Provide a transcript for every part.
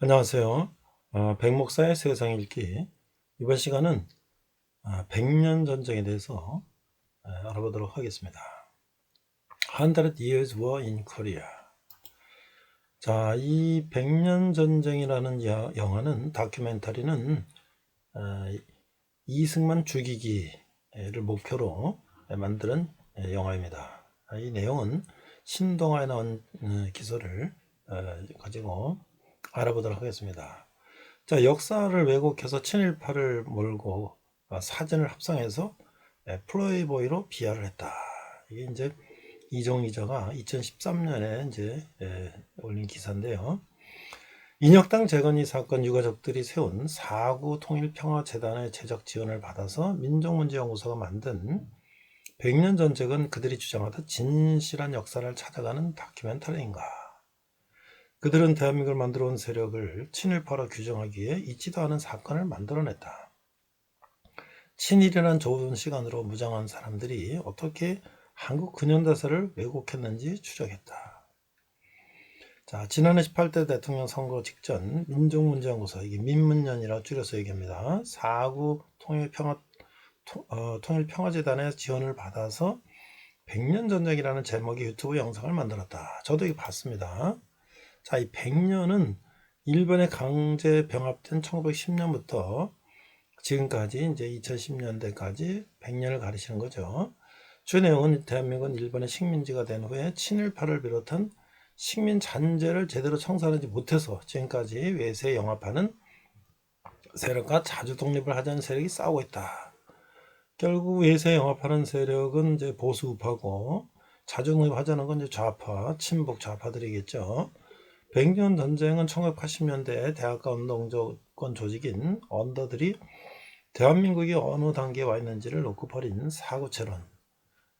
안녕하세요. 백목사의 세상 읽기. 이번 시간은 백년 전쟁에 대해서 알아보도록 하겠습니다. 100 Years War in Korea. 자, 이 백년 전쟁이라는 영화는 다큐멘터리는 이승만 죽이기를 목표로 만드는 영화입니다. 이 내용은 신동아에 나온 기소를 가지고 알아보도록 하겠습니다. 자, 역사를 왜곡해서 친일파를 몰고 사진을 합성해서 플레이보이로 비하를 했다. 이게 이제 이종 기자가 2013년에 이제 올린 기사인데요. 인혁당 재건이 사건 유가족들이 세운 4.9 통일평화재단의 제작 지원을 받아서 민족문제연구소가 만든 100년 전쟁은 그들이 주장하듯 진실한 역사를 찾아가는 다큐멘터리인가? 그들은 대한민국을 만들어 온 세력을 친일파로 규정하기에 있지도 않은 사건을 만들어냈다. 친일이란 좁은 시간으로 무장한 사람들이 어떻게 한국 근현대사를 왜곡했는지 추적했다. 자, 지난해 18대 대통령 선거 직전 민족문제연구소, 이게 민문연이라 줄여서 얘기합니다. 4.9 통일평화재단의 지원을 받아서 100년 전쟁이라는 제목의 유튜브 영상을 만들었다. 저도 이거 봤습니다. 자, 이 100년은 일본에 강제 병합된 1910년부터 지금까지 이제 2010년대까지 100년을 가리시는 거죠. 주 내용은 대한민국은 일본의 식민지가 된 후에 친일파를 비롯한 식민 잔재를 제대로 청산하지 못해서 지금까지 외세에 영합하는 세력과 자주 독립을 하자는 세력이 싸우고 있다. 결국 외세에 영합하는 세력은 이제 보수우파고 자주 독립하자는 건 이제 좌파, 친북 좌파들이겠죠. 100년 전쟁은 1980년대 대학가 운동권 조직인 언더들이 대한민국이 어느 단계에 와 있는지를 놓고 벌인 사구체론,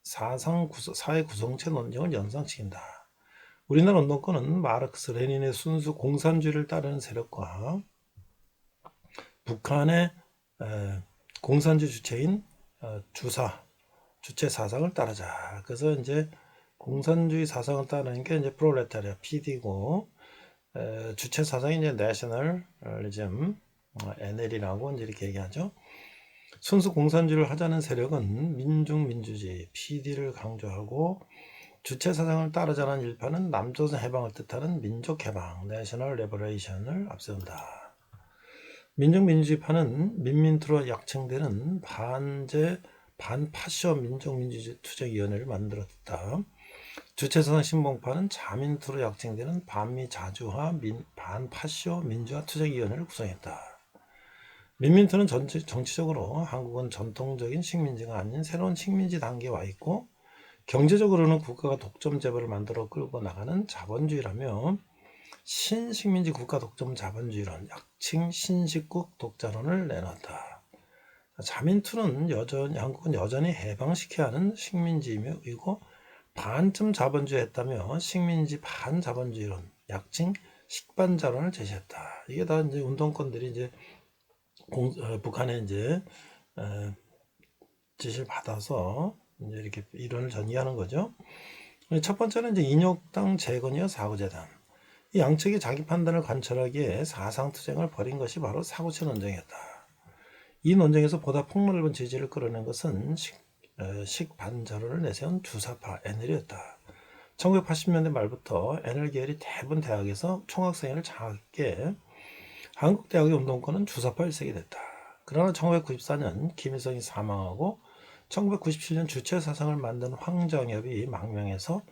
사회 구성체 논쟁을 연상시킨다. 우리나라 운동권은 마르크스 레닌의 순수 공산주의를 따르는 세력과 북한의 공산주의 주체인 주체 사상을 따르자. 그래서 이제 공산주의 사상을 따르는 게 이제 프롤레타리아 PD고 주체 사상이 이제 내셔널리즘 NL이라고 이제 이렇게 얘기하죠. 순수 공산주의를 하자는 세력은 민중민주주의 PD를 강조하고 주체 사상을 따르자는 일파는 남조선 해방을 뜻하는 민족해방 내셔널 레버레이션을 앞세운다. 민중민주주의파는 민민투로 약칭되는 반파쇼 민족민주주의 투쟁위원회를 만들었다. 주체사상 신봉파는 자민투로 약칭되는 반미자주화 반파쇼 민주화 투쟁위원회를 구성했다. 민민투는 정치적으로 한국은 전통적인 식민지가 아닌 새로운 식민지 단계에 와 있고 경제적으로는 국가가 독점 재벌을 만들어 끌고 나가는 자본주의라며 신식민지 국가 독점 자본주의론, 약칭 신식국 독자론을 내놨다. 자민투는 한국은 여전히 해방시켜야 하는 식민지이고 반쯤 자본주의 했다며 식민지 반자본주의론, 약칭 식반자론을 제시했다. 이게 다 이제 운동권들이 이제 북한에 이제 지시를 받아서 이제 이렇게 이론을 전이하는 거죠. 첫 번째는 이제 인혁당 재건이와 사구재단. 이 양측이 자기 판단을 관철하기에 사상투쟁을 벌인 것이 바로 사구체 논쟁이었다. 이 논쟁에서 보다 폭넓은 지지를 끌어낸 것은 식반자론을 내세운 주사파 NL이었다. 1980년대 말부터 NL 계열이 대부분 대학에서 총학생회를 장악해 한국 대학의 운동권은 주사파 일색이 됐다. 그러나 1994년 김일성이 사망하고 1997년 주체사상을 만든 황정엽이 망명해서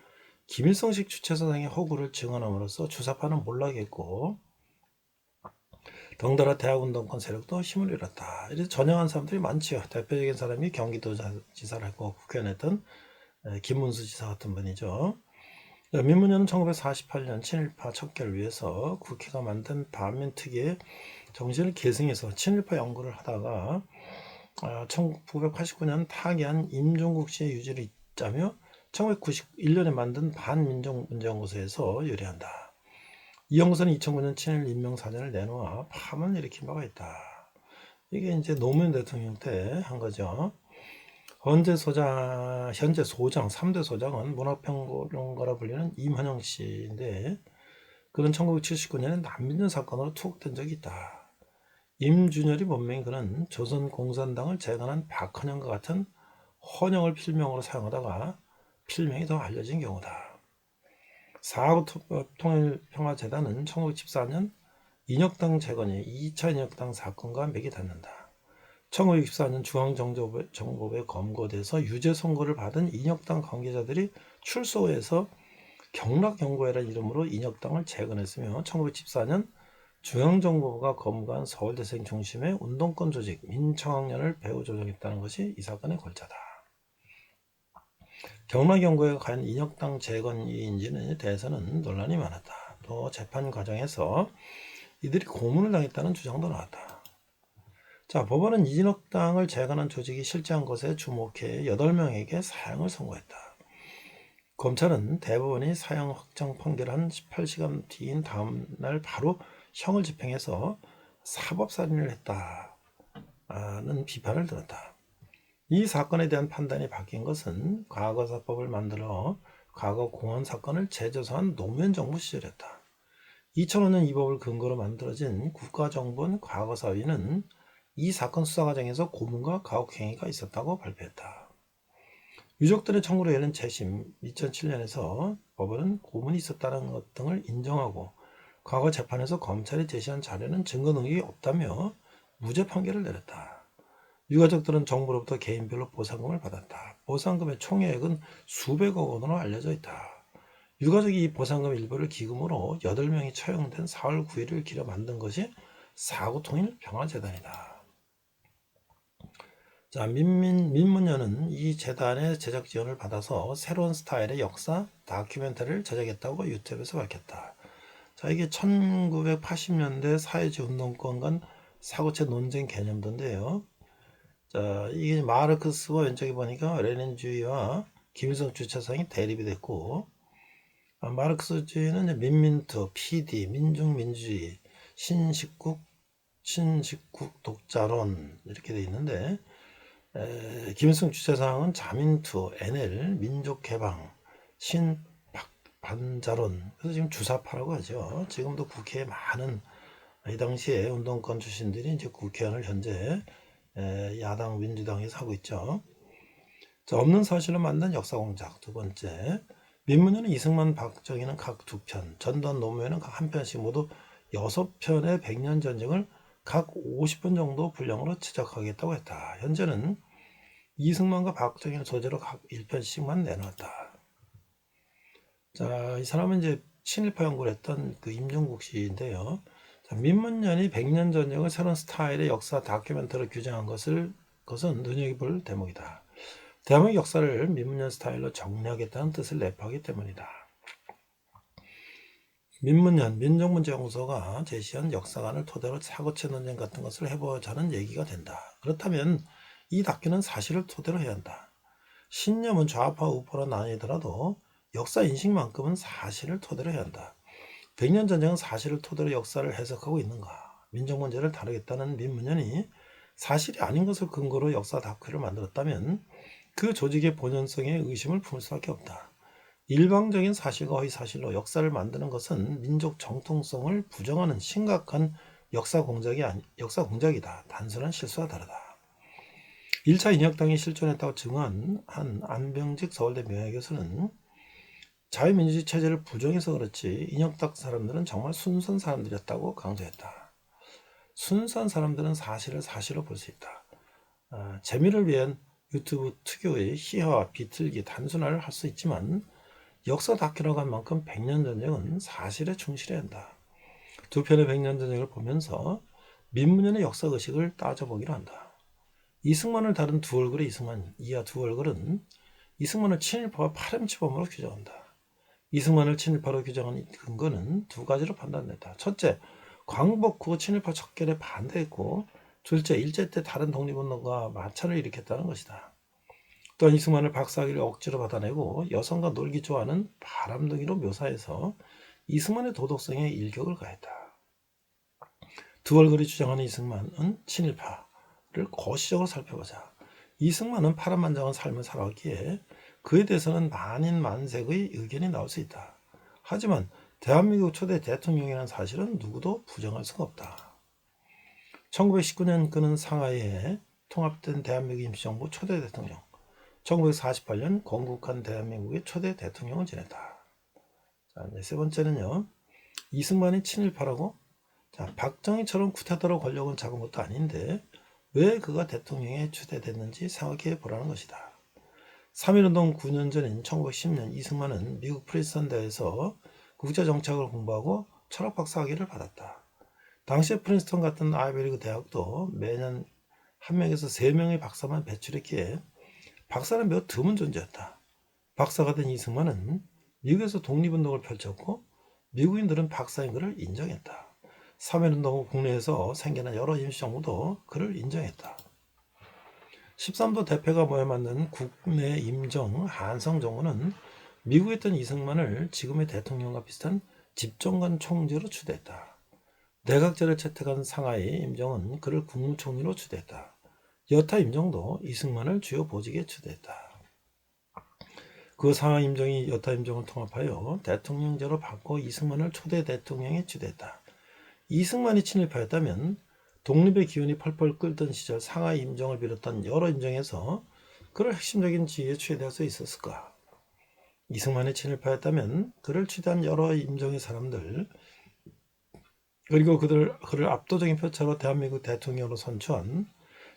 김일성식 주체사상의 허구를 증언함으로써 주사파는 몰락했고 덩달아 대학운동권 세력도 힘을 잃었다. 이렇게 전향한 사람들이 많지요. 대표적인 사람이 경기도지사를 했고 국회의원 했던 김문수 지사 같은 분이죠. 민문연은 1948년 친일파 척결을 위해서 국회가 만든 반민특위의 정신을 계승해서 친일파 연구를 하다가 1989년 타계한 임종국 씨의 유지를 잇자며 1991년에 만든 반민족문제연구소에서 유래한다. 이 연구소는 2009년 친일 임명사전을 내놓아 파문을 일으킨 바가 있다. 이게 이제 노무현 대통령 때 한 거죠. 현재 소장 3대 소장은 문화평론가라 불리는 임한영 씨인데 그는 1979년에 난민전 사건으로 투옥된 적이 있다. 임준열이 본명인 그는 조선공산당을 재건한 박헌영과 같은 헌영을 필명으로 사용하다가 필명이 더 알려진 경우다. 사하구통일평화재단은 1914년 인혁당 재건이 2차 인혁당 사건과 맥이 닿는다. 1964년 중앙정보부에 검거돼서 유죄 선고를 받은 인혁당 관계자들이 출소해서 경락연구회라는 이름으로 인혁당을 재건했으며 1914년 중앙정보부가 검거한 서울대생 중심의 운동권 조직 민청학련을 배후 조정했다는 것이 이 사건의 골자다. 경락연구회가 과연 인혁당 재건인지에 대해서는 논란이 많았다. 또 재판 과정에서 이들이 고문을 당했다는 주장도 나왔다. 자, 법원은 인혁당을 재건한 조직이 실제한 것에 주목해 8명에게 사형을 선고했다. 검찰은 대법원이 사형 확정 판결한 18시간 뒤인 다음 날 바로 형을 집행해서 사법살인을 했다는 비판을 들었다. 이 사건에 대한 판단이 바뀐 것은 과거사법을 만들어 과거 공안 사건을 재조사한 노무현 정부 시절이었다. 2005년 이 법을 근거로 만들어진 국가정보원 과거사위는 이 사건 수사 과정에서 고문과 가혹행위가 있었다고 발표했다. 유족들의 청구로 열린 재심 2007년에서 법원은 고문이 있었다는 것 등을 인정하고 과거 재판에서 검찰이 제시한 자료는 증거 능력이 없다며 무죄 판결을 내렸다. 유가족들은 정부로부터 개인별로 보상금을 받았다. 보상금의 총액은 수백억 원으로 알려져 있다. 유가족이 이 보상금 일부를 기금으로 8명이 처형된 4월 9일을 기려 만든 것이 사하구통일평화재단이다. 자, 민문연은 이 재단의 제작 지원을 받아서 새로운 스타일의 역사 다큐멘터리를 제작했다고 유튜브에서 밝혔다. 자, 이게 1980년대 사회주의 운동권 간 사고체 논쟁 개념도인데요. 자, 이게 마르크스와 왼쪽에 보니까 레닌주의와 김일성 주체성이 대립이 됐고, 마르크스주의는 민민투, PD, 민중민주주의, 신식국 독자론 이렇게 돼 있는데, 김일성 주체상은 자민투, NL, 민족개방, 신반자론, 그래서 지금 주사파라고 하죠. 지금도 국회에 많은 이 당시에 운동권 출신들이 이제 국회의원을 현재 야당 민주당에서 하고 있죠. 자, 없는 사실로 만든 역사공작. 두 번째, 민문연은 이승만, 박정희는 각 2편, 전두환, 노무현은 각 1편씩 모두 6편의 100년 전쟁을 각 50분 정도 분량으로 제작하겠다고 했다. 현재는 이승만과 박정희를 소재로 각 1편씩만 내놨다. 자, 이 사람은 이제 친일파 연구를 했던 그 임종국 씨인데요. 자, 민문연이 100년 전쟁을 새로운 스타일의 역사 다큐멘터리로 규정한 것은 눈여겨볼 대목이다. 대한민국 역사를 민문연 스타일로 정리하겠다는 뜻을 내포하기 때문이다. 민문연 민족문제연구소가 제시한 역사관을 토대로 사고체 논쟁 같은 것을 해보자는 얘기가 된다. 그렇다면 이 다큐는 사실을 토대로 해야 한다. 신념은 좌파 우파로 나뉘더라도 역사 인식만큼은 사실을 토대로 해야 한다. 100년 전쟁은 사실을 토대로 역사를 해석하고 있는가? 민족 문제를 다루겠다는 민문연이 사실이 아닌 것을 근거로 역사 다큐를 만들었다면 그 조직의 본연성에 의심을 품을 수밖에 없다. 일방적인 사실과 허위사실로 역사를 만드는 것은 민족 정통성을 부정하는 심각한 역사 공작이다. 단순한 실수와 다르다. 1차 인혁당이 실존했다고 증언한 안병직 서울대 명예교수는 자유민주주의 체제를 부정해서 그렇지 인혁당 사람들은 정말 순수한 사람들이었다고 강조했다. 순수한 사람들은 사실을 사실로 볼 수 있다. 재미를 위한 유튜브 특유의 희화와 비틀기, 단순화를 할 수 있지만 역사 다큐라고 한 만큼 100년 전쟁은 사실에 충실해야 한다. 두 편의 100년 전쟁을 보면서 민문연의 역사의식을 따져보기로 한다. 이승만을 다룬 두 얼굴의 이승만 이하 두 얼굴은 이승만을 친일파와 파렴치범으로 규정한다. 이승만을 친일파로 규정한 근거는 두 가지로 판단된다. 첫째, 광복 후 친일파 척결에 반대했고, 둘째, 일제 때 다른 독립운동과 마찰을 일으켰다는 것이다. 또한 이승만을 박사학위를 억지로 받아내고 여성과 놀기 좋아하는 바람둥이로 묘사해서 이승만의 도덕성에 일격을 가했다. 두 얼굴이 주장하는 이승만은 친일파를 거시적으로 살펴보자. 이승만은 파란만장한 삶을 살아왔기에 그에 대해서는 만인 만색의 의견이 나올 수 있다. 하지만 대한민국 초대 대통령이라는 사실은 누구도 부정할 수가 없다. 1919년 그는 상하이에 통합된 대한민국 임시정부 초대 대통령, 1948년 건국한 대한민국의 초대 대통령을 지냈다. 자, 이제 세 번째는요. 이승만이 친일파라고? 자, 박정희처럼 쿠데타로 권력은 잡은 것도 아닌데 왜 그가 대통령에 추대됐는지 생각해 보라는 것이다. 3.1운동 9년 전인 1910년 이승만은 미국 프린스턴 대에서 국제정책을 공부하고 철학 박사 학위를 받았다. 당시에 프린스턴 같은 아이비리그 대학도 매년 1명에서 3명의 박사만 배출했기에 박사는 매우 드문 존재였다. 박사가 된 이승만은 미국에서 독립운동을 펼쳤고 미국인들은 박사인 그를 인정했다. 3.1운동 후 국내에서 생겨난 여러 임시정부도 그를 인정했다. 13도 대표가 모여 만든 국내 임정 한성정부는 미국에 있던 이승만을 지금의 대통령과 비슷한 집정관 총재로 추대했다. 내각제를 채택한 상하이 임정은 그를 국무총리로 추대했다. 여타 임정도 이승만을 주요 보직에 추대했다. 그 상하이 임정이 여타 임정을 통합하여 대통령제로 바꿔 이승만을 초대 대통령에 추대했다. 이승만이 친일파였다면 독립의 기운이 펄펄 끓던 시절 상하이 임정을 비롯한 여러 임정에서 그를 핵심적인 지위에 추대할 수 있었을까? 이승만이 친일파였다면 그를 추대한 여러 임정의 사람들 그리고 그를 압도적인 표차로 대한민국 대통령으로 선출한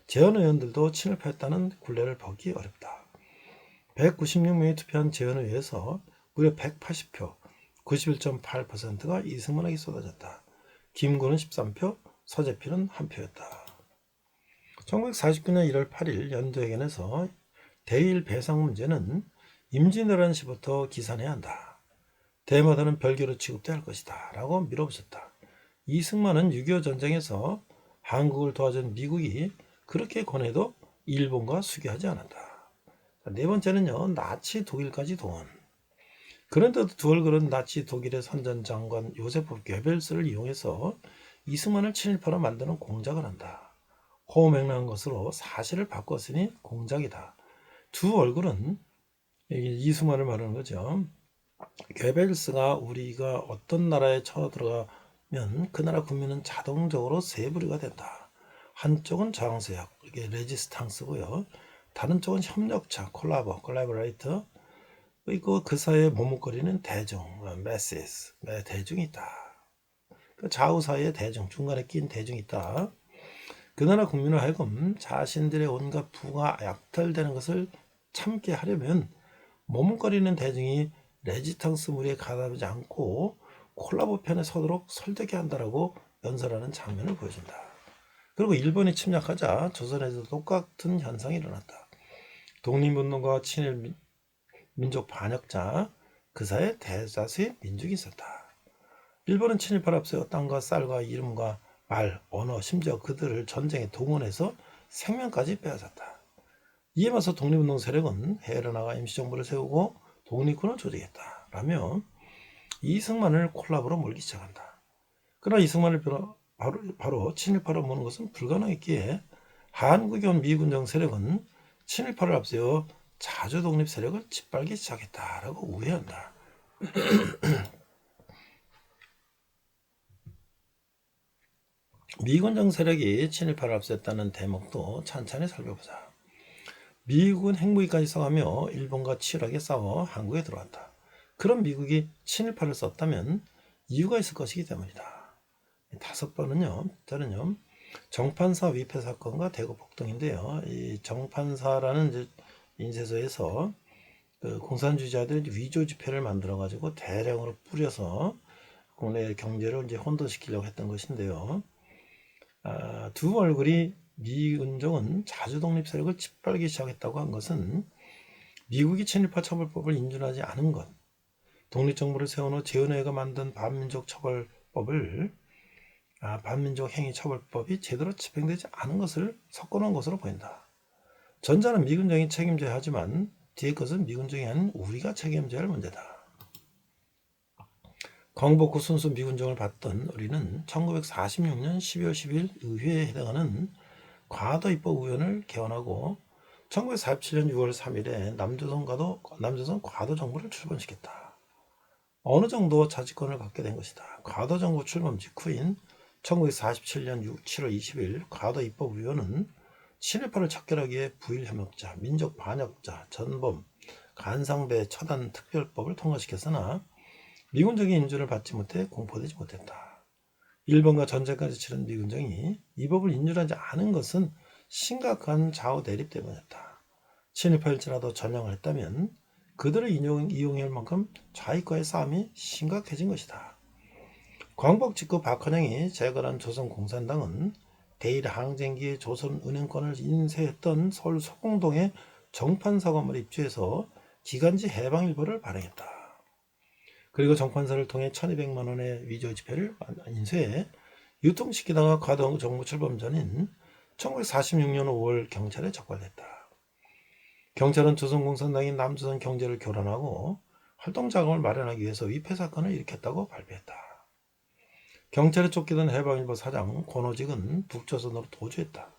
재헌 의원들도 친일파였다는 굴레를 벗기 어렵다. 196명이 투표한 재헌의회에서 무려 180표, 91.8%가 이승만에게 쏟아졌다. 김구는 13표, 서재필은 1표였다. 1949년 1월 8일 연도회견에서 대일 배상 문제는 임진왜란 시부터 기산해야 한다. 대마다는 별개로 취급돼야 할 것이다. 라고 밀어붙였다. 이승만은 6.25 전쟁에서 한국을 도와준 미국이 그렇게 권해도 일본과 수교하지 않았다. 네 번째는요. 나치 독일까지 동원. 그런데도 두 얼굴은 나치 독일의 선전장관 요세프 괴벨스를 이용해서 이승만을 친일파로 만드는 공작을 한다. 호맹랑한 것으로 사실을 바꿨으니 공작이다. 두 얼굴은 이승만을 말하는 거죠. 괴벨스가 우리가 어떤 나라에 쳐들어가면 그 나라 국민은 자동적으로 세 부류가 된다. 한쪽은 저항세력, 이게 레지스탕스고요. 다른 쪽은 협력자, 콜라보레이터, 그리고 그 사이에 머뭇거리는 대중, 메시스, 대중이 있다. 그 좌우 사이에 대중, 중간에 낀 대중이 있다. 그 나라 국민을 하여금 자신들의 온갖 부가 약탈되는 것을 참게 하려면 머뭇거리는 대중이 레지탕스 무리에 가담하지 않고 콜라보 편에 서도록 설득해야 한다라고 연설하는 장면을 보여준다. 그리고 일본이 침략하자 조선에서 똑같은 현상이 일어났다. 독립운동과 친일 민족 반역자, 그 사이에 대다수의 민족이 있었다. 일본은 친일파를 앞세워 땅과 쌀과 이름과 말, 언어, 심지어 그들을 전쟁에 동원해서 생명까지 빼앗았다. 이에 맞서 독립운동 세력은 해외로 나가 임시정부를 세우고 독립군을 조직했다. 라며 이승만을 콜라보로 몰기 시작한다. 그러나 이승만을 바로 친일파로 모는 것은 불가능했기에 한국에 온 미군정 세력은 친일파를 앞세워 자주 독립 세력을 짓밟기 시작했다라고 우회한다. 미군정 세력이 친일파를 앞세웠다는 대목도 찬찬히 살펴보자. 미국은 핵무기까지 써가며 일본과 치열하게 싸워 한국에 들어왔다. 그럼 미국이 친일파를 썼다면 이유가 있을 것이기 때문이다. 다섯 번은요, 저는요, 정판사 위패 사건과 대구 폭동인데요. 이 정판사라는 이제 인쇄소에서 그 공산주의자들이 위조 지폐를 만들어 가지고 대량으로 뿌려서 국내 경제를 이제 혼돈시키려고 했던 것인데요. 두 얼굴이 미군정은 자주 독립 세력을 짓밟기 시작했다고 한 것은 미국이 친일파 처벌법을 인준하지 않은 것, 독립정부를 세운 후 재헌회가 만든 반민족 처벌법을 반민족 행위 처벌법이 제대로 집행되지 않은 것을 섞어놓은 것으로 보인다. 전자는 미군정이 책임져야 하지만 뒤에 것은 미군정이 아닌 우리가 책임져야 할 문제다. 광복 후 순수 미군정을 받던 우리는 1946년 12월 10일 의회에 해당하는 과도입법위원회를 개원하고 1947년 6월 3일에 남조선 과도 정부를 출범시켰다. 어느 정도 자치권을 갖게 된 것이다. 과도 정부 출범 직후인 1947년 7월 20일 과도 입법위원은 친일파를 척결하기 위해 부일 협력자, 민족 반역자, 전범, 간상배 처단 특별법을 통과시켰으나 미군정의 인준을 받지 못해 공포되지 못했다. 일본과 전쟁까지 치른 미군정이 이 법을 인준하지 않은 것은 심각한 좌우 대립 때문이었다. 친일파일지라도 전향을 했다면 그들을 이용할 만큼 좌익과의 싸움이 심각해진 것이다. 광복 직후 박헌영이 재건한 조선공산당은 대일 항쟁기에 조선은행권을 인쇄했던 서울 소공동의 정판사관을 입주해서 기간지 해방일보를 발행했다. 그리고 정판사를 통해 1200만 원의 위조지폐를 인쇄해 유통시키다가 과도 정부 출범 전인 1946년 5월 경찰에 적발됐다. 경찰은 조선공산당이 남조선 경제를 교란하고 활동자금을 마련하기 위해서 위패 사건을 일으켰다고 발표했다. 경찰에 쫓기던 해방일보 사장 권오직은 북조선으로 도주했다.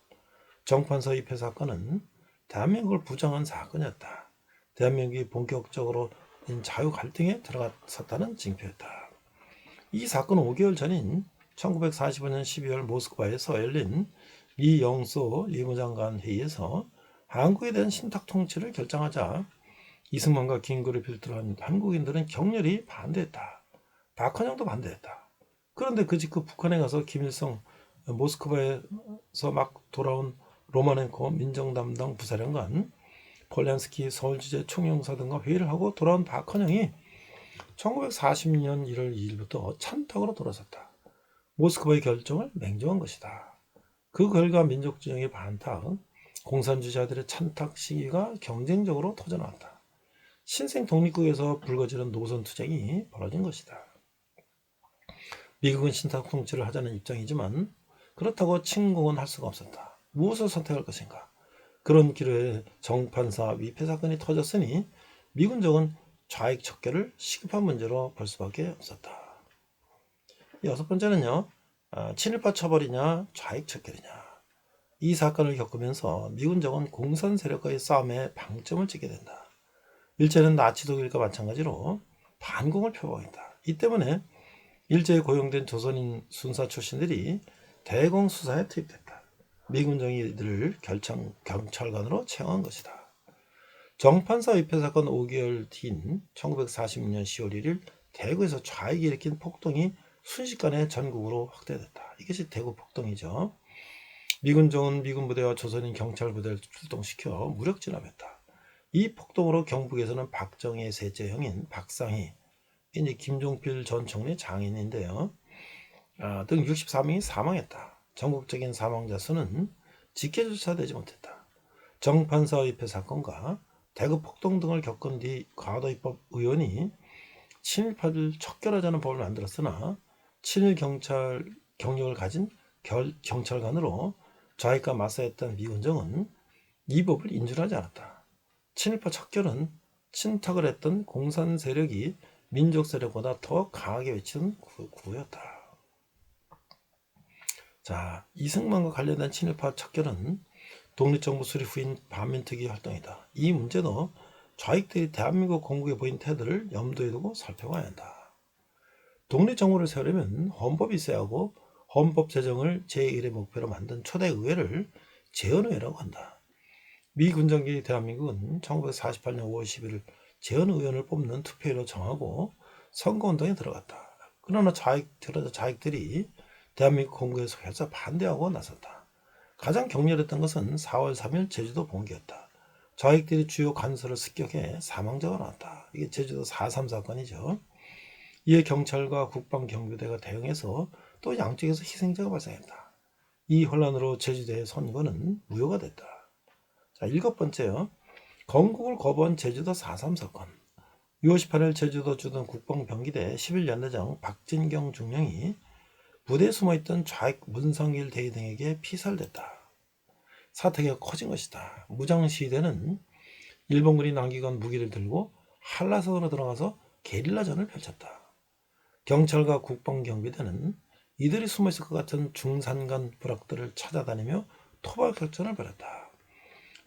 정판사 위패 사건은 대한민국을 부정한 사건이었다. 대한민국이 본격적으로 자유 갈등에 들어갔었다는 징표였다. 이 사건 5개월 전인 1945년 12월 모스크바에서 열린 미 영소 외무장관 회의에서 한국에 대한 신탁 통치를 결정하자 이승만과 김구를 비롯한 한국인들은 격렬히 반대했다. 박헌영도 반대했다. 그런데 그 직후 북한에 가서 김일성 모스크바에서 막 돌아온 로마넨코 민정담당 부사령관 폴란스키 서울지제 총영사 등과 회의를 하고 돌아온 박헌영이 1940년 1월 2일부터 찬탁으로 돌아섰다. 모스크바의 결정을 맹조한 것이다. 그 결과 민족주의의 반탁, 공산주의자들의 찬탁 시기가 경쟁적으로 터져나왔다. 신생 독립국에서 불거지는 노선 투쟁이 벌어진 것이다. 미국은 신탁 통치를 하자는 입장이지만 그렇다고 침공은 할 수가 없었다. 무엇을 선택할 것인가? 그런 기로에 정판사 위패 사건이 터졌으니 미군정은 좌익 척결을 시급한 문제로 볼 수밖에 없었다. 여섯 번째는요. 친일파 처벌이냐 좌익 척결이냐. 이 사건을 겪으면서 미군정은 공산 세력과의 싸움에 방점을 찍게 된다. 일제는 나치 독일과 마찬가지로 반공을 표방했다. 이 때문에 일제에 고용된 조선인 순사 출신들이 대공 수사에 투입됐다. 미군정이 이들을 경찰관으로 채용한 것이다. 정판사 위패 사건 5개월 뒤인 1946년 10월 1일 대구에서 좌익이 일으킨 폭동이 순식간에 전국으로 확대됐다. 이것이 대구 폭동이죠. 미군정은 미군 부대와 조선인 경찰 부대를 출동시켜 무력 진압했다. 이 폭동으로 경북에서는 박정희의 셋째 형인 박상희, 이제 김종필 전 총리 장인인데요. 등 64명이 사망했다. 전국적인 사망자 수는 집계조차 되지 못했다. 정판사 위패 사건과 대구 폭동 등을 겪은 뒤 과도입법 의원이 친일파를 척결하자는 법을 만들었으나 친일 경찰 경력을 가진 경찰관으로 좌익과 맞서했던 미군정은 이 법을 인준하지 않았다. 친일파 척결은 친탁을 했던 공산 세력이 민족 세력보다 더 강하게 외치는 구호였다. 자, 이승만과 관련된 친일파 척결은 독립정부 수립 후인 반민특위 활동이다. 이 문제도 좌익들이 대한민국 건국에 보인 태도를 염두에 두고 살펴봐야 한다. 독립정부를 세우려면 헌법이 있어야 하고 헌법 제정을 제1의 목표로 만든 초대 의회를 재헌의회라고 한다. 미 군정기 대한민국은 1948년 5월 11일 재헌의원을 뽑는 투표로 정하고 선거운동에 들어갔다. 그러나 좌익들이 대한민국 건국에 서서 반대하고 나섰다. 가장 격렬했던 것은 4월 3일 제주도 봉기였다. 좌익들이 주요 간서를 습격해 사망자가 나왔다. 이게 제주도 4.3 사건이죠. 이에 경찰과 국방경비대가 대응해서 또 양쪽에서 희생자가 발생했다. 이 혼란으로 제주도의 선거는 무효가 됐다. 자, 일곱 번째요. 건국을 거부한 제주도 4.3 사건. 6월 18일 제주도 주둔 국방병기대 11연대장 박진경 중령이 부대에 숨어있던 좌익 문성길 대위 등에게 피살됐다. 사태가 커진 것이다. 무장시위대는 일본군이 남기건 무기를 들고 한라산으로 들어가서 게릴라전을 펼쳤다. 경찰과 국방경비대는 이들이 숨어있을 것 같은 중산간 부락들을 찾아다니며 토벌격전을 벌였다.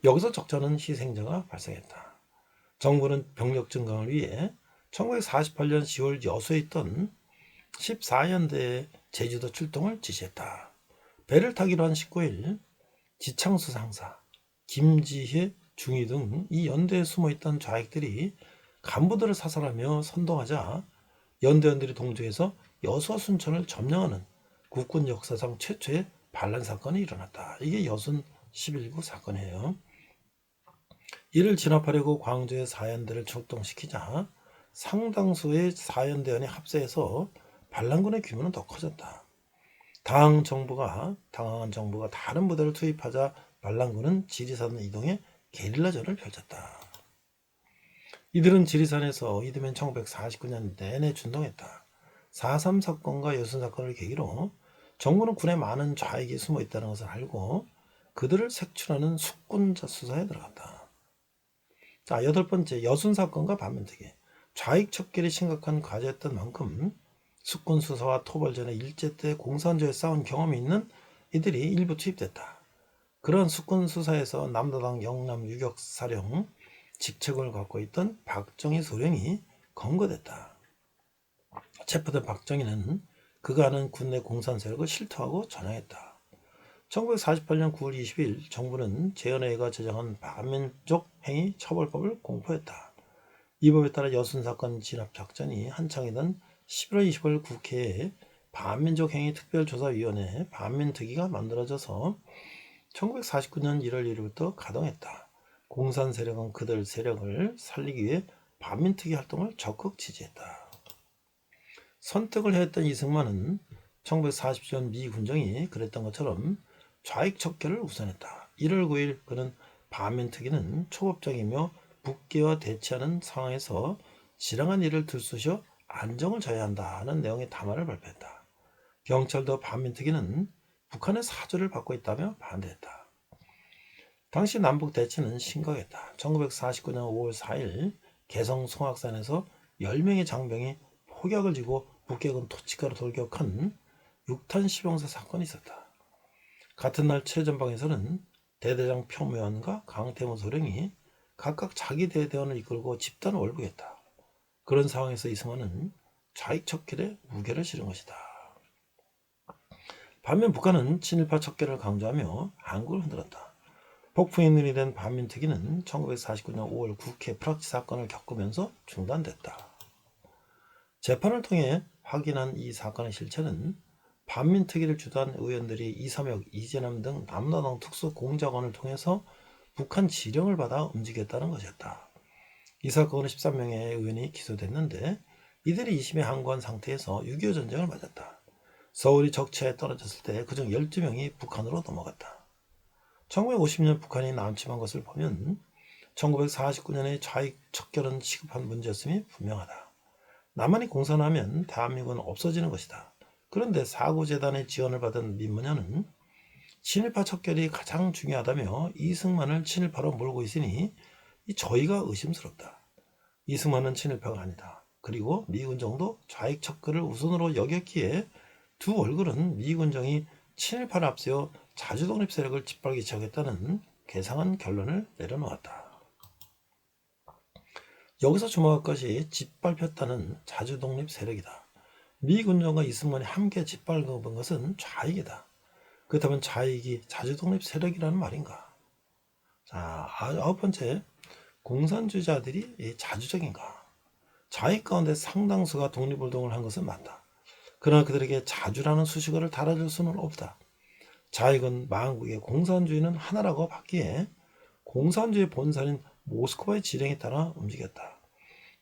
여기서 적잖은 희생자가 발생했다. 정부는 병력 증강을 위해 1948년 10월 여수에 있던 14연대의 제주도 출동을 지시했다. 배를 타기로 한 19일 지창수 상사, 김지혜 중위 등 이 연대에 숨어있던 좌익들이 간부들을 사살하며 선동하자 연대원들이 동조해서 여수와 순천을 점령하는 국군 역사상 최초의 반란 사건이 일어났다. 이게 여순 11구 사건이에요. 이를 진압하려고 광주의 사연대를 출동시키자 상당수의 사연대원이 합세해서 반란군의 규모는 더 커졌다. 당황한 정부가 다른 부대를 투입하자 반란군은 지리산으로 이동해 게릴라전을 펼쳤다. 이들은 지리산에서 이듬해인 1949년 내내 준동했다. 4.3 사건과 여순 사건을 계기로 정부는 군에 많은 좌익이 숨어 있다는 것을 알고 그들을 색출하는 숙군 수사에 들어갔다. 자, 8번째, 여순 사건과 반면특위. 좌익 척결이 심각한 과제였던 만큼 숙군 수사와 토벌전의 일제 때 공산주의에 싸운 경험이 있는 이들이 일부 투입됐다. 그런 숙군 수사에서 남도당 영남 유격사령 직책을 갖고 있던 박정희 소령이 검거됐다. 체포된 박정희는 그가 하는 군내 공산 세력을 실토하고 전향했다. 1948년 9월 20일 정부는 재헌회의가 제정한 반민족 행위 처벌법을 공포했다. 이 법에 따라 여순 사건 진압 작전이 한창이던 11월 20일 국회에 반민족 행위 특별조사위원회 반민특위가 만들어져서 1949년 1월 1일부터 가동했다. 공산 세력은 그들 세력을 살리기 위해 반민특위 활동을 적극 지지했다. 선택을 했던 이승만은 1940년 미 군정이 그랬던 것처럼 좌익 척결을 우선했다. 1월 9일 그는 반민특위는 초법적이며 북계와 대치하는 상황에서 지랑한 일을 들쑤셔 안정을 져야 한다는 내용의 담화를 발표했다. 경찰도 반민특위는 북한의 사주를 받고 있다며 반대했다. 당시 남북 대치는 심각했다. 1949년 5월 4일 개성 송악산에서 10명의 장병이 폭약을 쥐고 북계군 토치카로 돌격한 6탄 시병사 사건이 있었다. 같은 날 최전방에서는 대대장 표묘원과 강태무 소령이 각각 자기 대대원을 이끌고 집단을 월북했다. 그런 상황에서 이승만은 좌익 척결에 무게를 실은 것이다. 반면 북한은 친일파 척결을 강조하며 한국을 흔들었다. 폭풍이 된 반민특위는 1949년 5월 국회 프락치 사건을 겪으면서 중단됐다. 재판을 통해 확인한 이 사건의 실체는 반민특위를 주도한 의원들이 이삼혁, 이재남 등 남노당 특수공작원을 통해서 북한 지령을 받아 움직였다는 것이었다. 이 사건으로 13명의 의원이 기소됐는데 이들이 2심에 항고한 상태에서 6.25 전쟁을 맞았다. 서울이 적체에 떨어졌을 때 그중 12명이 북한으로 넘어갔다. 1950년 북한이 남침한 것을 보면 1949년의 좌익 척결은 시급한 문제였음이 분명하다. 남한이 공산하면 대한민국은 없어지는 것이다. 그런데 사고재단의 지원을 받은 민문현은 친일파 척결이 가장 중요하다며 이승만을 친일파로 몰고 있으니 저희가 의심스럽다. 이승만은 친일파가 아니다. 그리고 미군정도 좌익 척결을 우선으로 여겼기에 두 얼굴은 미군정이 친일파를 앞세워 자주독립 세력을 짓밟기시작했다는 괴상한 결론을 내려놓았다. 여기서 주목할 것이 짓밟혔다는 자주독립 세력이다. 미군정과 이승만이 함께 짓밟은 것은 좌익이다. 그렇다면 좌익이 자주독립 세력이라는 말인가? 자, 9번째, 공산주의자들이 자주적인가? 좌익 가운데 상당수가 독립운동을 한 것은 맞다. 그러나 그들에게 자주라는 수식어를 달아줄 수는 없다. 좌익은 만국의 공산주의는 하나라고 봤기에 공산주의 본산인 모스크바의 지령에 따라 움직였다.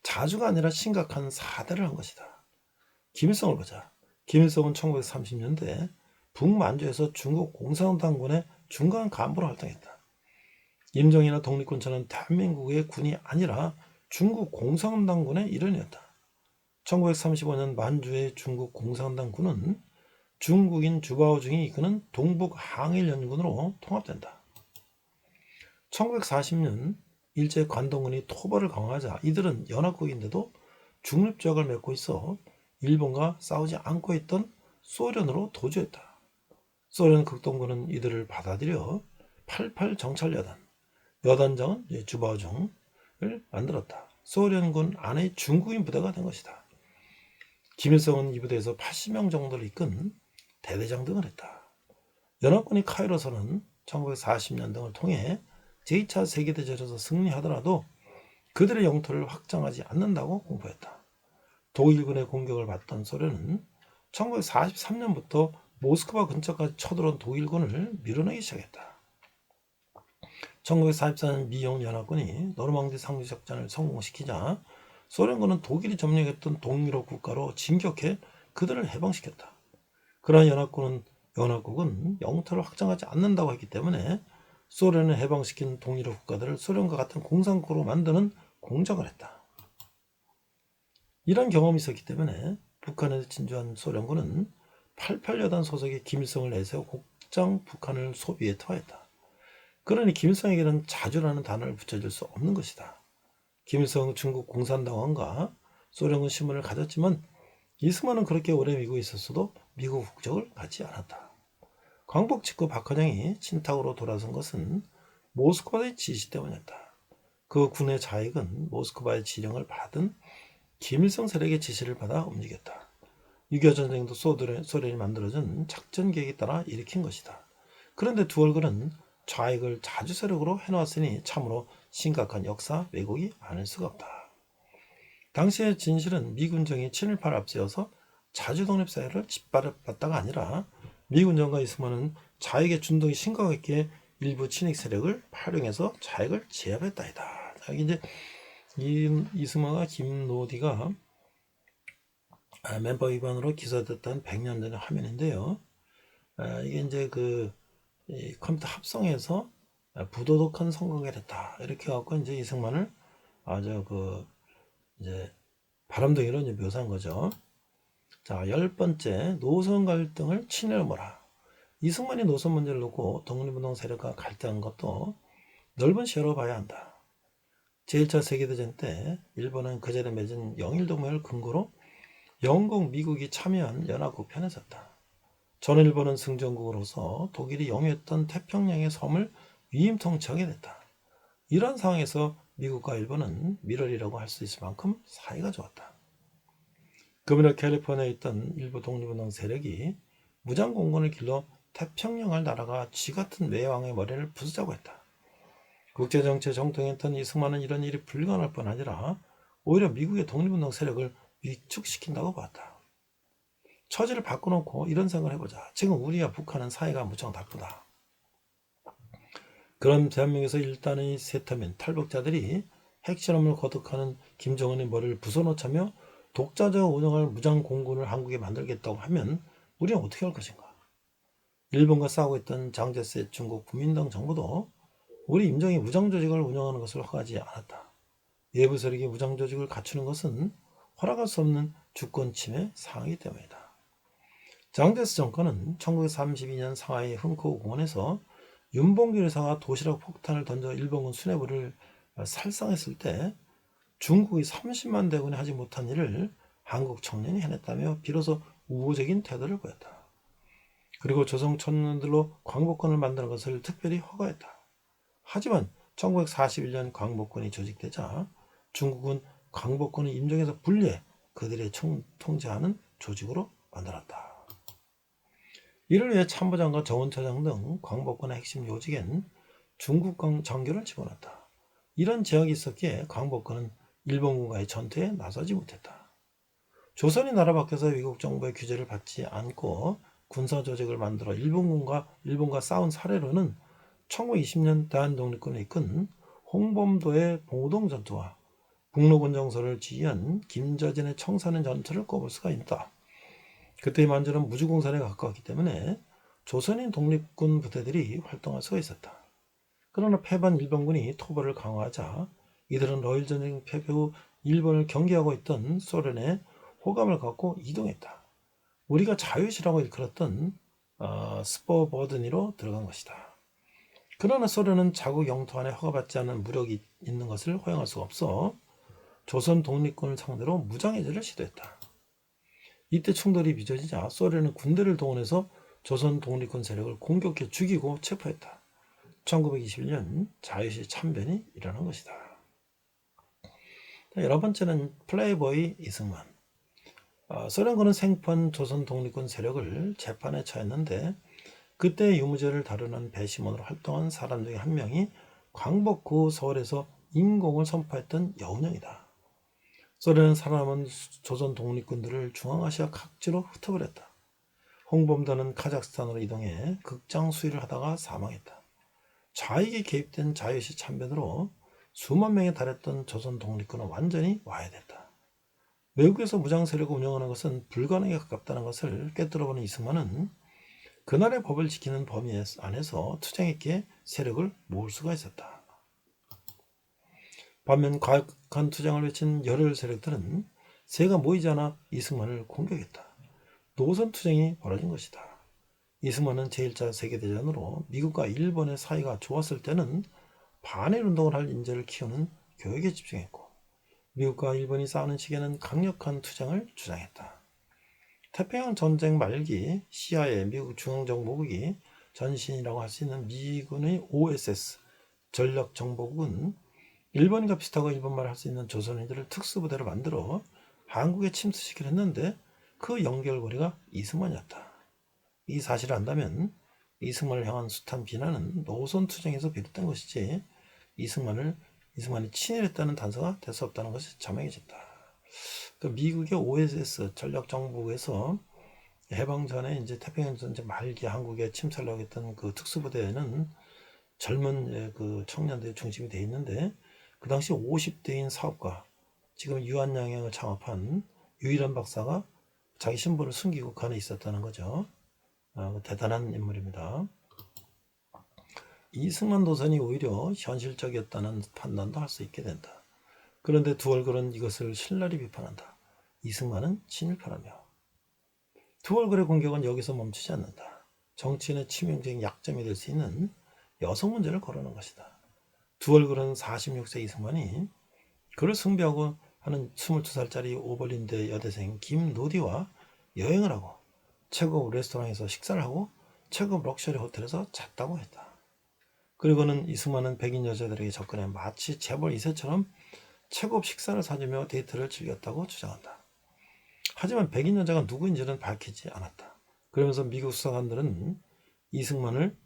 자주가 아니라 심각한 사대를 한 것이다. 김일성을 보자. 김일성은 1930년대 북만주에서 중국 공산당군의 중간 간부로 활동했다. 임정이나 독립군처는 대한민국의 군이 아니라 중국 공산당군의 일원이었다. 1935년 만주의 중국 공산당군은 중국인 주바오중이 이끄는 동북 항일연군으로 통합된다. 1940년 일제 관동군이 토벌을 강화하자 이들은 연합국인데도 중립조약을 맺고 있어 일본과 싸우지 않고 있던 소련으로 도주했다. 소련 극동군은 이들을 받아들여 88 정찰여단, 여단장은 주바오중을 만들었다. 소련군 안의 중국인 부대가 된 것이다. 김일성은 이 부대에서 80명 정도를 이끈 대대장 등을 했다. 연합군이 카이로서는 1940년 등을 통해 제2차 세계대전에서 승리하더라도 그들의 영토를 확장하지 않는다고 공포했다. 독일군의 공격을 받던 소련은 1943년부터 모스크바 근처까지 쳐들어온 독일군을 밀어내기 시작했다. 1944년 미영 연합군이 노르망디 상륙작전을 성공시키자 소련군은 독일이 점령했던 동유럽 국가로 진격해 그들을 해방시켰다. 그러나 연합국은 영토를 확장하지 않는다고 했기 때문에 소련을 해방시킨 동유럽 국가들을 소련과 같은 공산국으로 만드는 공작을 했다. 이런 경험이 있었기 때문에 북한에 진주한 소련군은 88여단 소속의 김일성을 내세워 곡장 북한을 소비에 투하했다. 그러니 김일성에게는 자주라는 단어를 붙여줄 수 없는 것이다. 김일성은 중국 공산당원과 소련군 신분을 가졌지만 이승만은 그렇게 오래 미국에 있었어도 미국 국적을 갖지 않았다. 광복 직후 박헌영이 친탁으로 돌아선 것은 모스크바의 지시 때문이었다. 그 군의 자익은 모스크바의 지령을 받은 김일성 세력의 지시를 받아 움직였다. 6.25 전쟁도 소련이 만들어준 작전 계획에 따라 일으킨 것이다. 그런데 두 얼굴은 좌익을 자주 세력으로 해놓았으니 참으로 심각한 역사 왜곡이 아닐 수가 없다. 당시의 진실은 미군정이 친일파를 앞세워서 자주독립사회를 짓밟았다가 아니라 미군정과 이승만은 좌익의 준동이 심각했기에 일부 친익 세력을 활용해서 좌익을 제압했다이다. 여기 이제 이승만과 김노디가 멤버 위반으로 기소됐던 100년 전의 화면인데요. 이게 이제 이 컴퓨터 합성해서 부도덕한 선거를 했다. 이렇게 해갖고 이제 이승만을 아주 이제 바람둥이로 이제 묘사한 거죠. 자, 10번째, 노선 갈등을 친일모라. 이승만이 노선 문제를 놓고 독립운동 세력과 갈등한 것도 넓은 시야로 봐야 한다. 제1차 세계대전 때 일본은 그 자리에 맺은 영일동맹을 근거로 영국, 미국이 참여한 연합국 편에 섰다. 전일본은 승전국으로서 독일이 영유했던 태평양의 섬을 위임 통치하게 됐다. 이런 상황에서 미국과 일본은 밀월이라고 할 수 있을 만큼 사이가 좋았다. 그무렵 캘리포니아에 있던 일부 독립운동 세력이 무장공군을 길러 태평양을 날아가 쥐 같은 외왕의 머리를 부수자고 했다. 국제정치에 정통했던 이승만은 이런 일이 불가능할 뿐 아니라 오히려 미국의 독립운동 세력을 위축시킨다고 봤다. 처지를 바꿔놓고 이런 생각을 해보자. 지금 우리와 북한은 사이가 무척 나쁘다. 그럼 대한민국에서 일단의 세터민 탈북자들이 핵실험을 거듭하는 김정은의 머리를 부숴놓자며 독자적 운영할 무장공군을 한국에 만들겠다고 하면 우리는 어떻게 할 것인가? 일본과 싸우고 있던 장제스의 중국 국민당 정부도 우리 임정이 무장조직을 운영하는 것을 허가하지 않았다. 외부 세력이 무장조직을 갖추는 것은 허락할 수 없는 주권 침해 사항이기 때문이다. 장제스 정권은 1932년 상하이 흥커우 공원에서 윤봉길 의사가 도시락 폭탄을 던져 일본군 수뇌부를 살상했을 때 중국이 30만 대군이 하지 못한 일을 한국 청년이 해냈다며 비로소 우호적인 태도를 보였다. 그리고 조선 청년들로 광복군을 만드는 것을 특별히 허가했다. 하지만 1941년 광복군이 조직되자 중국은 광복군을 임정에서 분리해 그들의 통제하는 조직으로 만들었다. 이를 위해 참모장과 정원차장 등 광복군의 핵심 요직엔 중국 장교를 집어넣었다. 이런 제약이 있었기에 광복군은 일본군과의 전투에 나서지 못했다. 조선이 나라 밖에서 외국 정부의 규제를 받지 않고 군사 조직을 만들어 일본과 싸운 사례로는 1920년 대한독립군을 이끈 홍범도의 봉오동전투와 북로군정서를 지휘한 김저진의 청산의 전투를 꼽을 수가 있다. 그때의 만주는 무주공산에 가까웠기 때문에 조선인 독립군 부대들이 활동할 수가 있었다. 그러나 패반 일본군이 토벌을 강화하자 이들은 러일전쟁 패배 후 일본을 경계하고 있던 소련에 호감을 갖고 이동했다. 우리가 자유시라고 일컬었던 스포버드니로 들어간 것이다. 그러나 소련은 자국 영토 안에 허가받지 않은 무력이 있는 것을 허용할 수가 없어 조선 독립군을 상대로 무장해제를 시도했다. 이때 충돌이 빚어지자 소련은 군대를 동원해서 조선 독립군 세력을 공격해 죽이고 체포했다. 1921년 자유시 참변이 일어난 것이다. 여러 번째는 플레이보이 이승만. 소련군은 생판 조선 독립군 세력을 재판에 처했는데 그때 유무죄를 다루는 배심원으로 활동한 사람 중에 한 명이 광복후 서울에서 인공을 선포했던 여운형이다. 소련은 살아남은 조선 독립군들을 중앙아시아 각지로 흩어버렸다. 홍범도는 카자흐스탄으로 이동해 극장 수의를 하다가 사망했다. 좌익이 개입된 자유시 참변으로 수만 명에 달했던 조선 독립군은 완전히 와해됐다. 외국에서 무장 세력을 운영하는 것은 불가능에 가깝다는 것을 꿰뚫어보는 이승만은 그날의 법을 지키는 범위 안에서 투쟁했기에 세력을 모을 수가 있었다. 반면 과격한 투쟁을 외친 열혈 세력들은 새가 모이지 않아 이승만을 공격했다. 노선 투쟁이 벌어진 것이다. 이승만은 제1차 세계대전으로 미국과 일본의 사이가 좋았을 때는 반일 운동을 할 인재를 키우는 교육에 집중했고 미국과 일본이 싸우는 시기에는 강력한 투쟁을 주장했다. 태평양 전쟁 말기 CIA 미국 중앙정보국이 전신이라고 할 수 있는 미군의 OSS 전력정보국은 일본과 비슷하고 일본말을 할 수 있는 조선인들을 특수부대로 만들어 한국에 침투시키려 했는데 그 연결고리가 이승만이었다. 이 사실을 안다면 이승만을 향한 숱한 비난은 노선투쟁에서 비롯된 것이지 이승만이 친일했다는 단서가 될 수 없다는 것이 자명해졌다. 그 미국의 OSS 전력정보국에서 해방 전에 이제 태평양 전쟁 말기 한국에 침투하려고 했던 그 특수부대에는 젊은 그 청년들이 중심이 되어 있는데 그 당시 50대인 사업가, 지금 유한양행을 창업한 유일한 박사가 자기 신분을 숨기고 그 안에 있었다는 거죠. 대단한 인물입니다. 이승만 노선이 오히려 현실적이었다는 판단도 할 수 있게 된다. 그런데 두 얼굴은 이것을 신랄히 비판한다. 이승만은 친일파라며. 두 얼굴의 공격은 여기서 멈추지 않는다. 정치인의 치명적인 약점이 될 수 있는 여성 문제를 거론한 것이다. 두 얼굴은 46세 이승만이 그를 숭배하고 하는 22살짜리 오벌린대 여대생 김노디와 여행을 하고 최고 레스토랑에서 식사를 하고 최고 럭셔리 호텔에서 잤다고 했다. 그리고는 이승만은 백인 여자들에게 접근해 마치 재벌 2세처럼 최고 식사를 사주며 데이트를 즐겼다고 주장한다. 하지만 백인 여자가 누구인지는 밝히지 않았다. 그러면서 미국 수사관들은 이승만을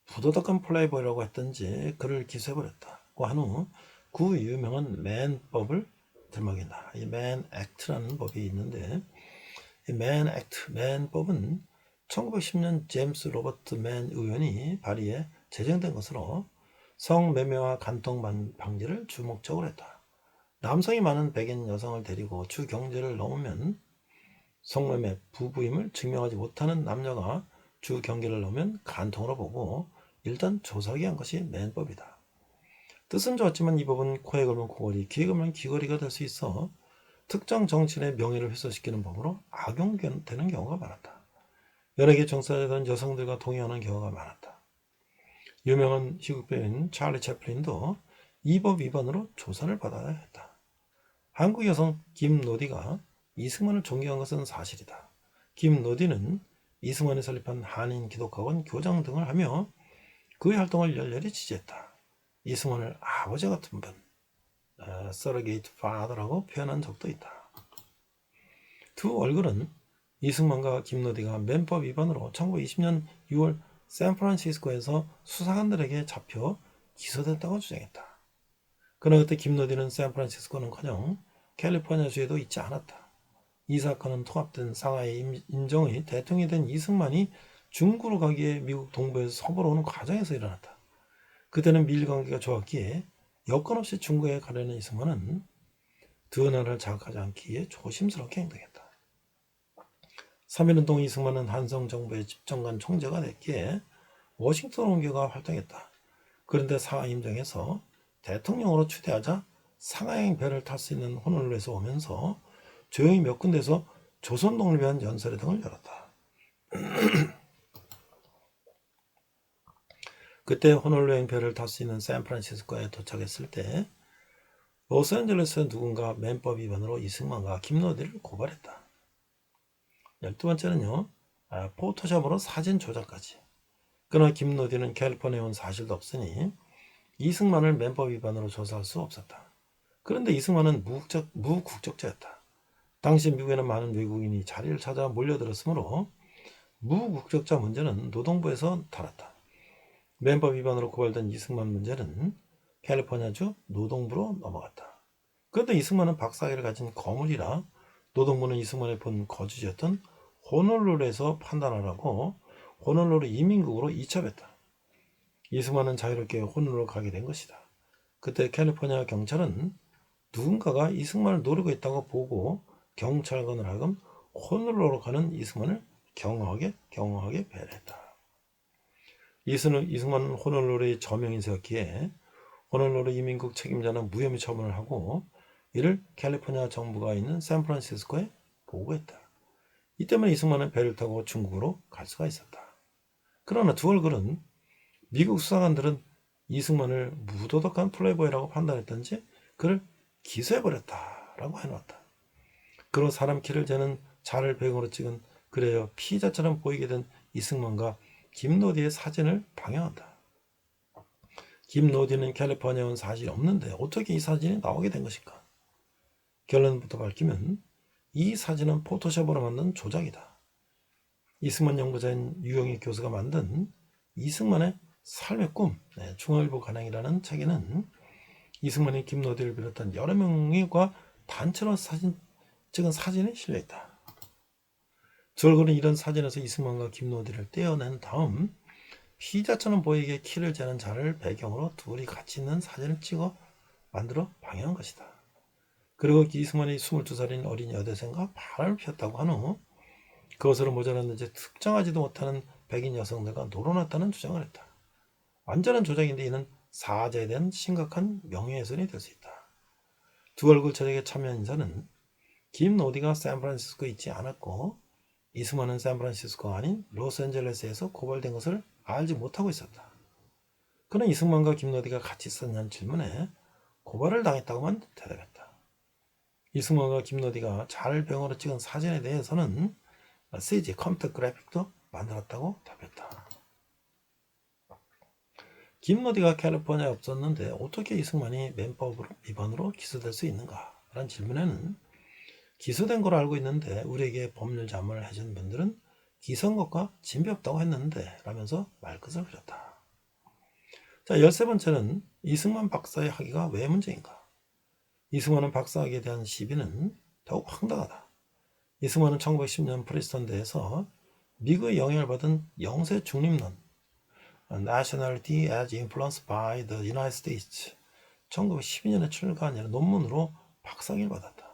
부도덕한 플레이보이라고 했던지 그를 기소해버렸다고 한 후 그 유명한 맨법을 들먹인다. 이 맨 액트라는 법이 있는데 이 맨 액트, 맨법은 1910년 제임스 로버트 맨 의원이 발의해 제정된 것으로 성매매와 간통 방지를 주목적으로 했다. 남성이 많은 백인 여성을 데리고 주 경제를 넘으면 성매매, 부부임을 증명하지 못하는 남녀가 주 경계를 넘으면 간통으로 보고 일단 조사하게 한 것이 맨법이다. 뜻은 좋았지만 이 법은 코에 걸면 코걸이, 귀에 걸면 귀걸이가 될 수 있어 특정 정치인의 명예를 훼손시키는 법으로 악용되는 경우가 많았다. 연예계 종사자던 여성들과 동의하는 경우가 많았다. 유명한 희극 배우인 찰리 채플린도 이 법 위반으로 조사를 받아야 했다. 한국 여성 김노디가 이승만을 존경한 것은 사실이다. 김노디는 이승만이 설립한 한인 기독학원 교장 등을 하며 그의 활동을 열렬히 지지했다. 이승만을 아버지 같은 분, 서러게이트 파더라고 표현한 적도 있다. 두 얼굴은 이승만과 김노디가 맨법 위반으로 1920년 6월 샌프란시스코에서 수사관들에게 잡혀 기소됐다고 주장했다. 그러나 그때 김노디는 샌프란시스코는커녕 캘리포니아주에도 있지 않았다. 이 사건은 통합된 상하이 인정의 대통령이 된 이승만이 중구로 가기에 미국 동부에서 서부로 오는 과정에서 일어났다. 그때는 미일 관계가 좋았기에 여건 없이 중국에 가려는 이승만은 두 나라를 자극하지 않기 위해 조심스럽게 행동했다. 3.1운동 이승만은 한성 정부의 집정관 총재가 됐기에 워싱턴 옮겨가 활동했다. 그런데 상하이 임정에서 대통령으로 추대하자 상하행 배를 탈 수 있는 호놀룰루에서 오면서 조용히 몇 군데서 조선 독립에 대한 연설회 등을 열었다. 그때 호놀룰루 배를 탈 수 있는 샌프란시스코에 도착했을 때 로스앤젤레스의 누군가 맨법 위반으로 이승만과 김노디를 고발했다. 12번째는요. 포토샵으로 사진 조작까지. 그러나 김노디는 캘리포니아에 온 사실도 없으니 이승만을 맨법 위반으로 조사할 수 없었다. 그런데 이승만은 무국적자였다. 당시 미국에는 많은 외국인이 자리를 찾아 몰려들었으므로 무국적자 문제는 노동부에서 다뤘다. 멤버 위반으로 고발된 이승만 문제는 캘리포니아주 노동부로 넘어갔다. 그런데 이승만은 박사학위를 가진 거물이라 노동부는 이승만의 본 거주지였던 호놀룰루에서 판단하라고 호놀룰루 이민국으로 이첩했다. 이승만은 자유롭게 호놀룰루로 가게 된 것이다. 그때 캘리포니아 경찰은 누군가가 이승만을 노리고 있다고 보고 경찰관을 하여금 호놀룰루로 가는 이승만을 경허하게 배려했다. 이승만은 호놀룰루의 저명인사였기에 호놀룰루 이민국 책임자는 무혐의 처분을 하고 이를 캘리포니아 정부가 있는 샌프란시스코에 보고했다. 이 때문에 이승만은 배를 타고 중국으로 갈 수가 있었다. 그러나 두 얼굴은 미국 수사관들은 이승만을 무도덕한 플레이보이라고 판단했던지 그를 기소해버렸다라고 해놓았다. 그로 사람 키를 재는 자를 배경으로 찍은 그래요 피자처럼 보이게 된 이승만과 김노디의 사진을 방영한다. 김노디는 캘리포니아에 온 사실이 없는데 어떻게 이 사진이 나오게 된 것일까? 결론부터 밝히면 이 사진은 포토샵으로 만든 조작이다. 이승만 연구자인 유영희 교수가 만든 이승만의 삶의 꿈, 중앙일보 간행이라는 책에는 이승만이 김노디를 비롯한 여러 명과 단체로 찍은 사진이 실려있다. 두 얼굴은 이런 사진에서 이승만과 김노디를 떼어낸 다음 피자처럼 보이게 키를 재는 자를 배경으로 둘이 같이 있는 사진을 찍어 만들어 방영한 것이다. 그리고 이승만이 22살인 어린 여대생과 바람을 피웠다고 한 후 그것으로 모자랐는지 특정하지도 못하는 백인 여성들과 놀아났다는 주장을 했다. 완전한 조작인데 이는 사자에 대한 심각한 명예훼손이 될 수 있다. 두 얼굴 조작에 참여한 인사는 김노디가 샌프란시스코에 있지 않았고 이승만은 샌프란시스코가 아닌 로스앤젤레스에서 고발된 것을 알지 못하고 있었다. 그는 이승만과 김노디가 같이 있었냐는 질문에 고발을 당했다고만 대답했다. 이승만과 김노디가 자를 병으로 찍은 사진에 대해서는 CG 컴퓨터 그래픽도 만들었다고 답했다. 김노디가 캘리포니아에 없었는데 어떻게 이승만이 맨법 위반으로 기소될 수 있는가? 라는 질문에는 기소된 걸 알고 있는데 우리에게 법률 자문을 해준 분들은 기소한 것과 진배 없다고 했는데 라면서 말끝을 흐렸다. 자, 13번째는 이승만 박사의 학위가 왜 문제인가? 이승만은 박사학위에 대한 시비는 더욱 황당하다. 이승만은 1910년 프린스턴대에서 미국의 영향을 받은 영세 중립론 Nationality as Influenced by the United States 1912년에 출간한 논문으로 박사학위를 받았다.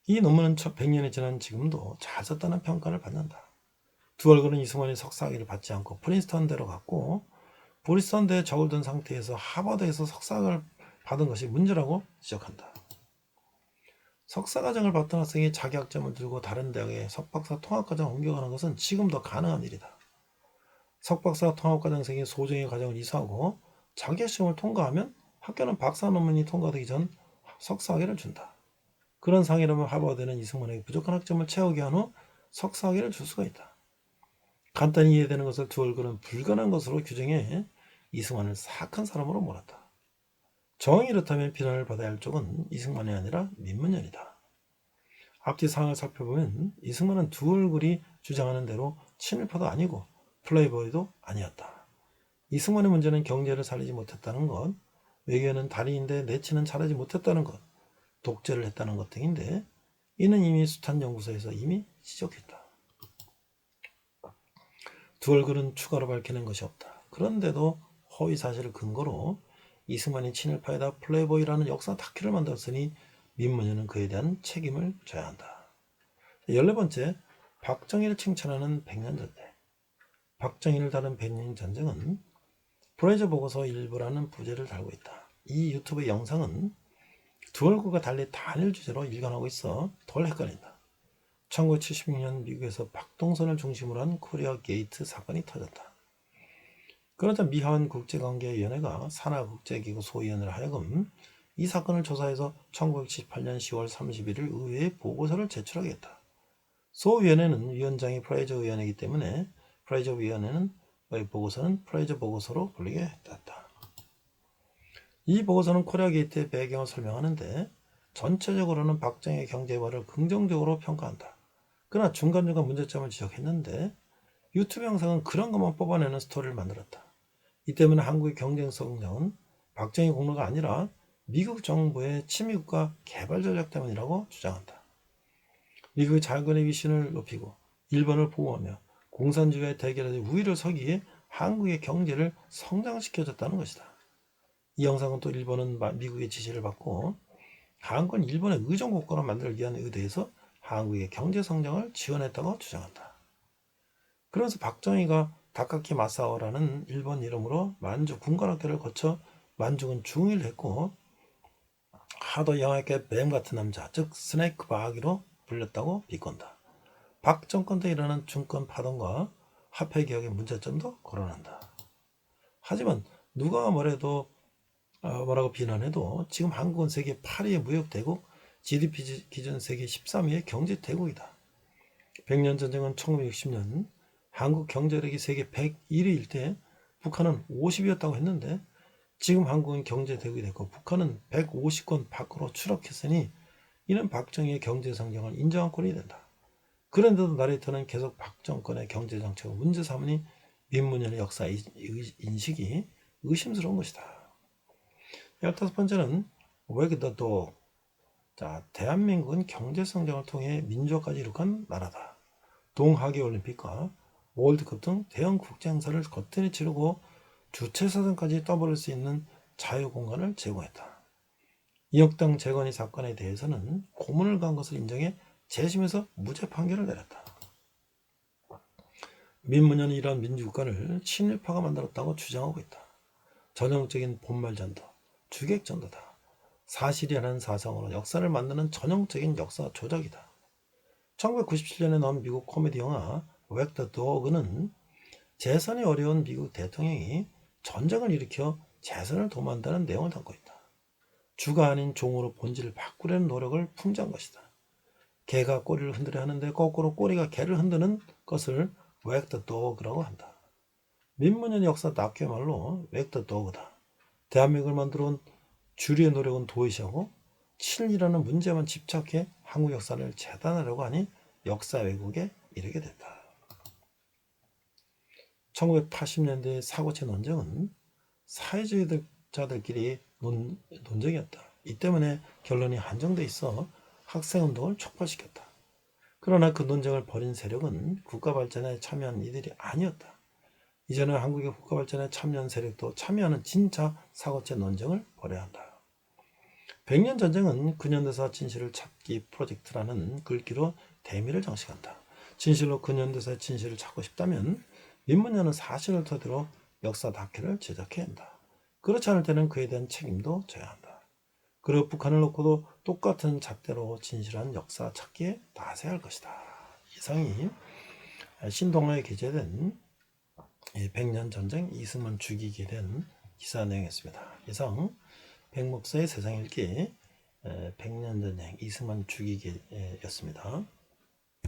이 논문은 100년이 지난 지금도 잘 썼다는 평가를 받는다. 두 얼굴은 이승만이 석사학위를 받지 않고 프린스턴대로 갔고 프린스턴대에 적을 둔 상태에서 하버드에서 석사학위를 받은 것이 문제라고 지적한다. 석사과정을 받던 학생이 자기 학점을 들고 다른 대학에 석박사 통합과정을 옮겨가는 것은 지금도 가능한 일이다. 석박사 통합과정생이 소정의 과정을 이수하고 자기 시험을 통과하면 학교는 박사 논문이 통과되기 전 석사학위를 준다. 그런 상이라면 하버드는 이승만에게 부족한 학점을 채우게 한 후 석사학위를 줄 수가 있다. 간단히 이해되는 것을 두 얼굴은 불가능한 것으로 규정해 이승만을 사악한 사람으로 몰았다. 정이 이렇다면 비난을 받아야 할 쪽은 이승만이 아니라 민문연이다. 앞뒤 상황을 살펴보면 이승만은 두 얼굴이 주장하는 대로 친일파도 아니고 플레이보이도 아니었다. 이승만의 문제는 경제를 살리지 못했다는 것, 외교는 달인인데 내치는 잘하지 못했다는 것, 독재를 했다는 것 등인데 이는 이미 숱한 연구소에서 이미 지적했다. 두 얼굴은 추가로 밝혀낸 것이 없다. 그런데도 허위 사실을 근거로 이승만이 친일파에다 플레이보이라는 역사 다큐를 만들었으니 민문연은 그에 대한 책임을 져야 한다. 14번째, 박정희를 칭찬하는 백년전쟁. 박정희를 다룬 백년전쟁은 프레이저 보고서 일부라는 부제를 달고 있다. 이 유튜브 영상은 두 얼굴과 달리 단일 주제로 일관하고 있어 덜 헷갈린다. 1976년 미국에서 박동선을 중심으로 한 코리아 게이트 사건이 터졌다. 그러자 미하원 국제관계위원회가 산하국제기구 소위원회를 하여금 이 사건을 조사해서 1978년 10월 31일 의회에 보고서를 제출하게 했다. 소위원회는 위원장이 프레이저 위원회이기 때문에 프레이저 위원회는 보고서는 프레이저 보고서로 불리게 됐다. 이 보고서는 코리아 게이트의 배경을 설명하는데 전체적으로는 박정희의 경제발을 긍정적으로 평가한다. 그러나 중간중간 문제점을 지적했는데 유튜브 영상은 그런 것만 뽑아내는 스토리를 만들었다. 이 때문에 한국의 경쟁 성장은 박정희 공로가 아니라 미국 정부의 친미국가 개발 전략 때문이라고 주장한다. 미국의 자본의 위신을 높이고 일본을 보호하며 공산주의와의 대결에서 우위를 서기 위해 한국의 경제를 성장시켜줬다는 것이다. 이 영상은 또 일본은 미국의 지시를 받고 한국은 일본의 의존 국가로 만들기 위한 의도에서 한국의 경제 성장을 지원했다고 주장한다. 그러면서 박정희가 다카키 마사오라는 일본 이름으로 만주 군관학교를 거쳐 만주군 중위를 했고 하도 영하게 뱀 같은 남자, 즉 스네이크 바하기로 불렸다고 비꼰다. 박 정권 때 일어난 중권 파동과 화폐 개혁의 문제점도 거론한다. 하지만 누가 뭐라고 비난해도 지금 한국은 세계 8위의 무역대국, GDP 기준 세계 13위의 경제대국이다. 100년 전쟁은 1960년 한국 경제력이 세계 101위일 때 북한은 50위였다고 했는데 지금 한국은 경제대국이 됐고 북한은 150권 밖으로 추락했으니 이는 박정희의 경제성장을 인정한 꼴이 된다. 그런데도 나레이터는 계속 박 정권의 경제정책을 문제 삼으니 민문연의 역사 인식이 의심스러운 것이다. 15번째는 Wag the Dog. 자, 대한민국은 경제성장을 통해 민주화까지 이룩한 나라다. 동하계올림픽과 월드컵 등 대형 국제행사를 거뜬히 치르고 주체사상까지 떠버릴 수 있는 자유공간을 제공했다. 이혁당 재건이 사건에 대해서는 고문을 간 것을 인정해 재심에서 무죄 판결을 내렸다. 민문연이 이러한 민주국가를 친일파가 만들었다고 주장하고 있다. 전형적인 본말전도, 주객전도다. 사실이 아닌 사상으로 역사를 만드는 전형적인 역사 조작이다. 1997년에 나온 미국 코미디 영화 Wag the Dog는 재선이 어려운 미국 대통령이 전쟁을 일으켜 재선을 도모한다는 내용을 담고 있다. 주가 아닌 종으로 본질을 바꾸려는 노력을 풍자한 것이다. 개가 꼬리를 흔들어 하는데 거꾸로 꼬리가 개를 흔드는 것을 Wag the Dog라고 한다. 민문연의 역사 낚여말로 Wag the Dog다. 대한민국을 만들어온 주류의 노력은 도외시하고 친일이라는 문제만 집착해 한국 역사를 재단하려고 하니 역사 왜곡에 이르게 됐다. 1980년대의 사고체 논쟁은 사회주의자들끼리 논쟁이었다. 이 때문에 결론이 한정돼 있어 학생운동을 촉발시켰다. 그러나 그 논쟁을 벌인 세력은 국가발전에 참여한 이들이 아니었다. 이제는 한국의 국가발전에 참여한 세력도 참여하는 진짜 사고체 논쟁을 벌여야 한다. 100년 전쟁은 근현대사 진실을 찾기 프로젝트라는 글귀로 대미를 장식한다. 진실로 근현대사의 진실을 찾고 싶다면 민문연은 사실을 토대로 역사 다큐를 제작해야 한다. 그렇지 않을 때는 그에 대한 책임도 져야 한다. 그리고 북한을 놓고도 똑같은 잣대로 진실한 역사 찾기에 나서야 할 것이다. 이상이 신동로에 게재된 100년 전쟁 이승만 죽이게 된 기사 내용이었습니다. 이상 백목사의 세상 읽기 100년 전쟁 이승만 죽이기였습니다.